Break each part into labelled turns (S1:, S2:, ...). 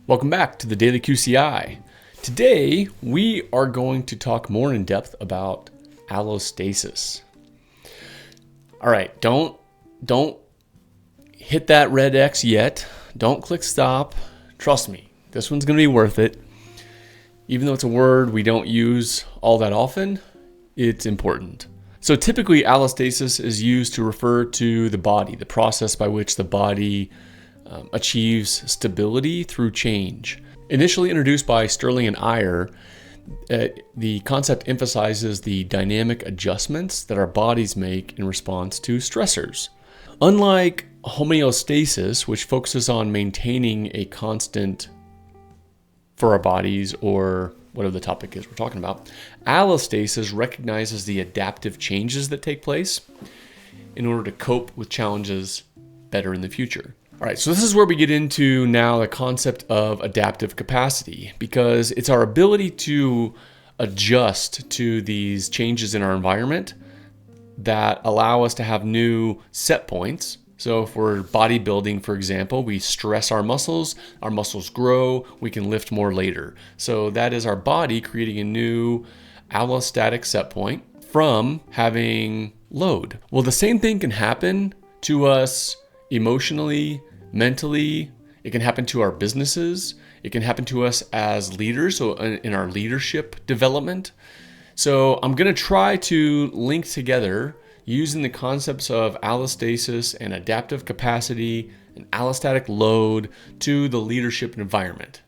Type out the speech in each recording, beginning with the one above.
S1: Welcome back to the Daily QCI. Today, we are going to talk more in depth about allostasis. All right, don't hit that red X yet. Don't click stop. Trust me, this one's going to be worth it. Even though it's a word we don't use all that often, it's important. So typically, allostasis is used to refer to the body, the process by which the body achieves stability through change. Initially introduced by Sterling and Iyer, the concept emphasizes the dynamic adjustments that our bodies make in response to stressors. Unlike homeostasis, which focuses on maintaining a constant for our bodies or whatever the topic is we're talking about, allostasis recognizes the adaptive changes that take place in order to cope with challenges better in the future. All right, so this is where we get into now the concept of adaptive capacity, because it's our ability to adjust to these changes in our environment that allow us to have new set points. So if we're bodybuilding, for example, we stress our muscles grow, we can lift more later. So that is our body creating a new allostatic set point from having load. Well, the same thing can happen to us emotionally, mentally. It can happen to our businesses. It can happen to us as leaders, so in our leadership development. So I'm going to try to link together using the concepts of allostasis and adaptive capacity and allostatic load to the leadership environment.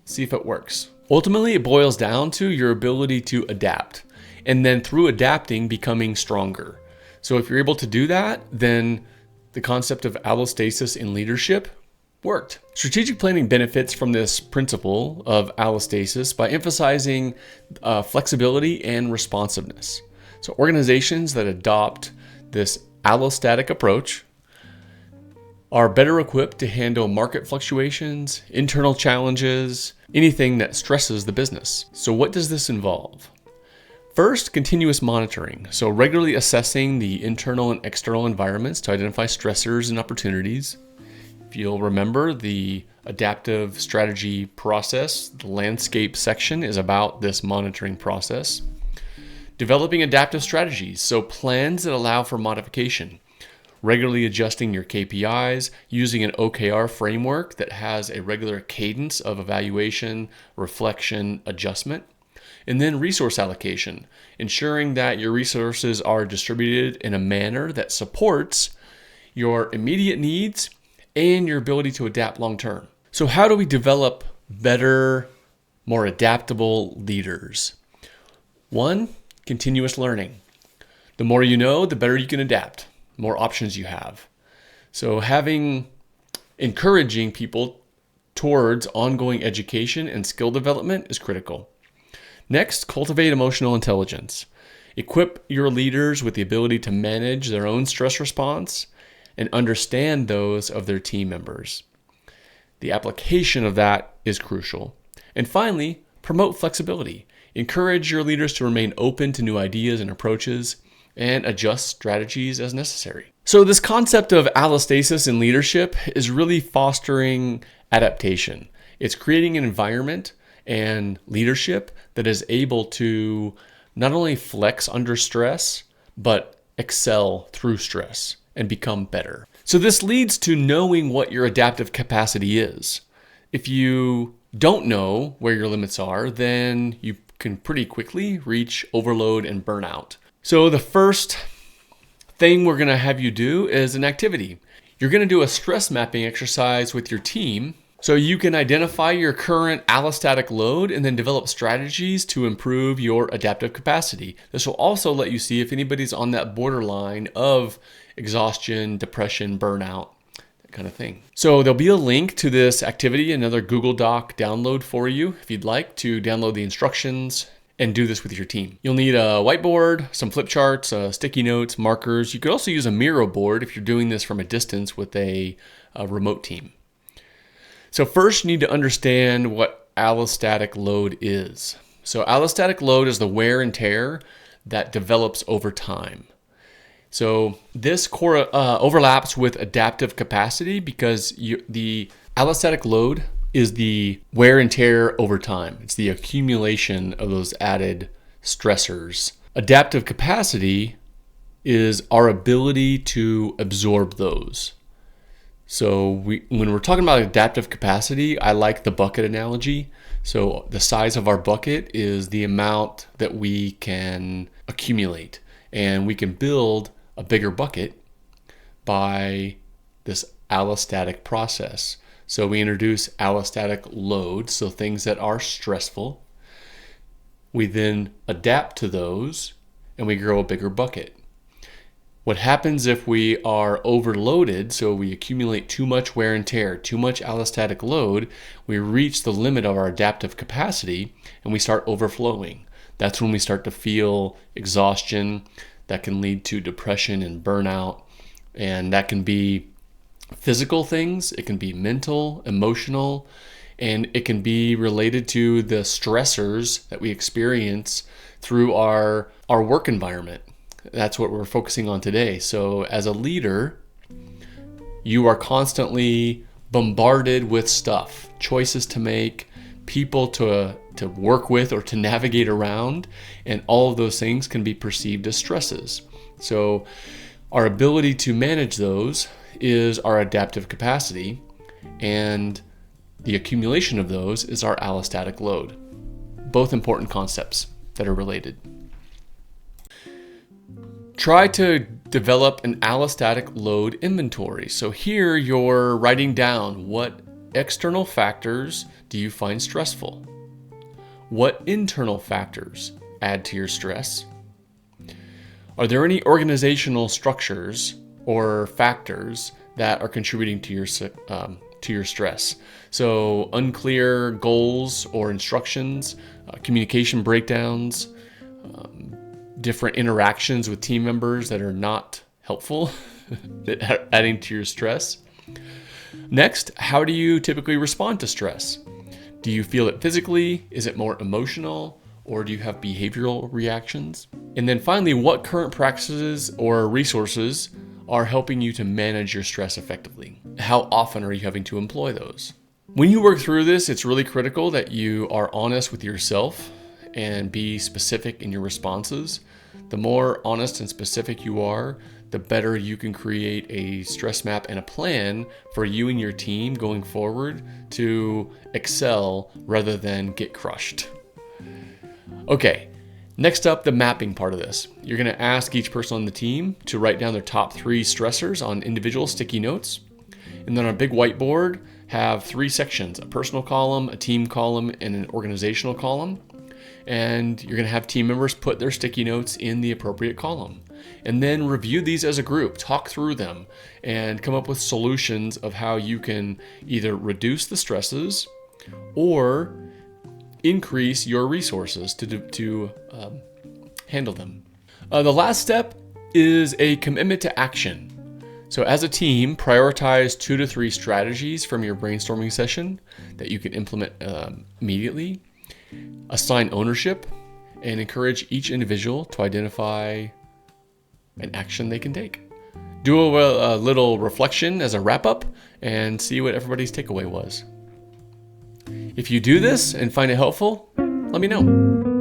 S1: See if it works. Ultimately, it boils down to your ability to adapt, and then through adapting, becoming stronger. So if you're able to do that, then the concept of allostasis in leadership worked. Strategic planning benefits from this principle of allostasis by emphasizing flexibility and responsiveness. So organizations that adopt this allostatic approach are better equipped to handle market fluctuations, internal challenges, anything that stresses the business. So what does this involve? First, continuous monitoring. So regularly assessing the internal and external environments to identify stressors and opportunities. If you'll remember, the adaptive strategy process, the landscape section, is about this monitoring process. Developing adaptive strategies, so plans that allow for modification. Regularly adjusting your KPIs, using an OKR framework that has a regular cadence of evaluation, reflection, adjustment. And then resource allocation, ensuring that your resources are distributed in a manner that supports your immediate needs and your ability to adapt long term. So how do we develop better, more adaptable leaders? One, continuous learning. The more you know, the better you can adapt, the more options you have. So encouraging people towards ongoing education and skill development is critical. Next, cultivate emotional intelligence. Equip your leaders with the ability to manage their own stress response and understand those of their team members. The application of that is crucial. And finally, promote flexibility. Encourage your leaders to remain open to new ideas and approaches and adjust strategies as necessary. So this concept of allostasis in leadership is really fostering adaptation. It's creating an environment and leadership that is able to not only flex under stress, but excel through stress and become better. So this leads to knowing what your adaptive capacity is. If you don't know where your limits are, then you can pretty quickly reach overload and burnout. So the first thing we're going to have you do is an activity. You're going to do a stress mapping exercise with your team so you can identify your current allostatic load and then develop strategies to improve your adaptive capacity. This will also let you see if anybody's on that borderline of exhaustion, depression, burnout, that kind of thing. So there'll be a link to this activity, another Google Doc download for you if you'd like to download the instructions and do this with your team. You'll need a whiteboard, some flip charts, sticky notes, markers. You could also use a Miro board if you're doing this from a distance with a remote team. So first, you need to understand what allostatic load is. So allostatic load is the wear and tear that develops over time. So this overlaps with adaptive capacity because the allostatic load is the wear and tear over time. It's the accumulation of those added stressors. Adaptive capacity is our ability to absorb those. So when we're talking about adaptive capacity, I like the bucket analogy. So the size of our bucket is the amount that we can accumulate, and we can build a bigger bucket by this allostatic process. So we introduce allostatic load, so things that are stressful. We then adapt to those and we grow a bigger bucket. What happens if we are overloaded, so we accumulate too much wear and tear, too much allostatic load, we reach the limit of our adaptive capacity and we start overflowing. That's when we start to feel exhaustion. That can lead to depression and burnout, and that can be physical things, it can be mental, emotional, and it can be related to the stressors that we experience through our work environment. That's what we're focusing on today. So as a leader, you are constantly bombarded with stuff, choices to make, people to work with or to navigate around, and all of those things can be perceived as stresses. So our ability to manage those is our adaptive capacity, and the accumulation of those is our allostatic load. Both important concepts that are related. Try to develop an allostatic load inventory. So here you're writing down what external factors do you find stressful? What internal factors add to your stress? Are there any organizational structures or factors that are contributing to your stress? So unclear goals or instructions, communication breakdowns, different interactions with team members that are not helpful, that are adding to your stress. Next, how do you typically respond to stress? Do you feel it physically? Is it more emotional? Or do you have behavioral reactions? And then finally, what current practices or resources are helping you to manage your stress effectively? How often are you having to employ those? When you work through this, it's really critical that you are honest with yourself and be specific in your responses. The more honest and specific you are, the better you can create a stress map and a plan for you and your team going forward to excel rather than get crushed. Okay, next up, the mapping part of this. You're going to ask each person on the team to write down their top 3 stressors on individual sticky notes. And then on a big whiteboard, have 3 sections, a personal column, a team column, and an organizational column. And you're going to have team members put their sticky notes in the appropriate column. And then review these as a group, talk through them, and come up with solutions of how you can either reduce the stresses or increase your resources to handle them. The last step is a commitment to action. So as a team, prioritize 2 to 3 strategies from your brainstorming session that you can implement immediately. Assign ownership and encourage each individual to identify an action they can take. Do a little reflection as a wrap up and see what everybody's takeaway was. If you do this and find it helpful, let me know.